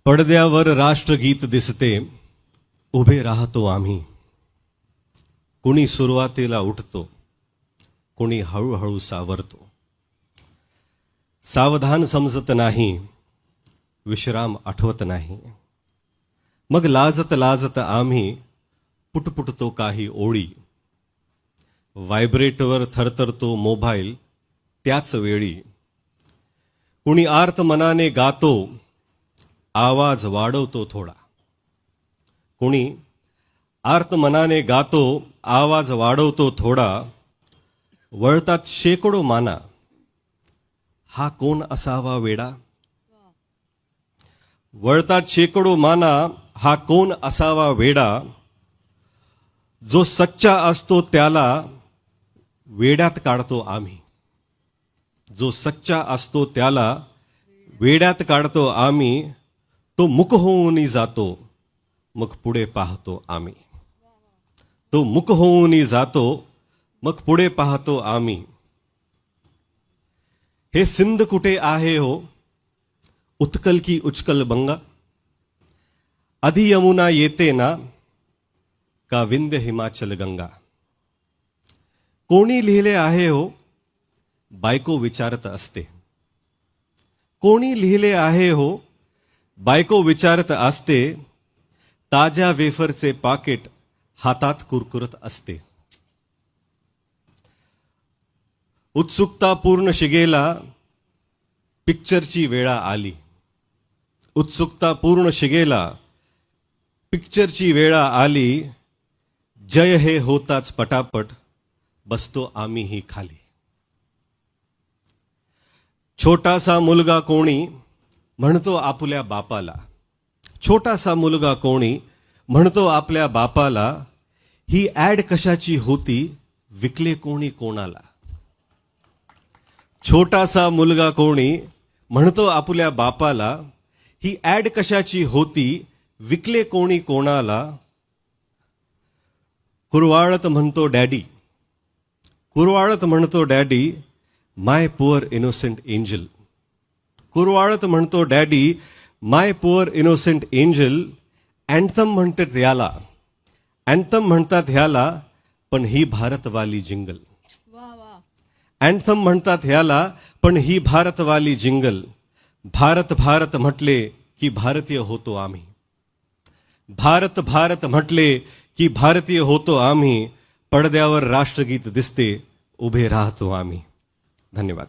पडद्यावर राष्ट्रगीत दिसते, उभे राहतो आम्ही. कुणी सुरुवातीला उठतो, कुणी हळूहळू सावरतो. सावधान समजत नाही, विश्राम आठवत नाही. मग लाजत लाजत आम्ही पुटपुटतो काही ओळी. व्हायब्रेटवर थरथरतो मोबाईल त्याच वेळी. कुणी आर्त मनाने गातो, आवाज वाढवतो थोडा. कुणी आर्त मनाने गातो, आवाज वाढवतो थोडा. वळतात शेकडो माना, हा कोण असावा वेडा. वळतात शेकडो माना, हा कोण असावा वेडा. जो सच्चा असतो त्याला वेड्यात काढतो आम्ही. जो सच्चा असतो त्याला वेड्यात काढतो आम्ही. तो मुक होऊन जातो, मग पुढे पाहतो आम्ही. तो मुक होऊन जातो, मग पुढे पाहतो आम्ही. हे सिंध कुठे आहे हो, उत्कल की उच्कल बंगा. आधी यमुना येते ना, का विंध्य हिमाचल गंगा. कोणी लिहिले आहे हो, बायको विचारत असते. कोणी लिहिले आहे हो, बायको विचारत असते. ताज्या वेफरचे पाकिट हातात कुरकुरत असते. उत्सुकता पूर्ण शिगेला, पिक्चरची वेळा आली. उत्सुकता पूर्ण शिगेला, पिक्चरची वेळा आली. जय हे होताच पटापट, बसतो आम्हीही खाली. छोटासा मुलगा कोणी म्हणतो आपल्या बापाला. छोटासा मुलगा कोणी म्हणतो आपल्या बापाला. ही ॲड कशाची होती, विकले कोणी कोणाला. छोटासा मुलगा कोणी म्हणतो आपल्या बापाला. ही ॲड कशाची होती, विकले कोणी कोणाला. कुरवाळत म्हणतो डॅडी. कुरवाळत म्हणतो डॅडी, माय पुअर इनोसेंट एंजल. कुरवाळत म्हणतो डॅडी, माय पुअर इनोसेंट एंजल. अँथम म्हणतात ह्याला, अँथम म्हणतात ह्याला, पण ही भारतवाली जिंगल. अँथम म्हणतात ह्याला, पण ही भारतवाली जिंगल. भारत भारत म्हटले की भारतीय होतो आम्ही. भारत भारत म्हटले की भारतीय होतो आम्ही. पडद्यावर राष्ट्रगीत दिसते, उभे राहतो आम्ही. धन्यवाद.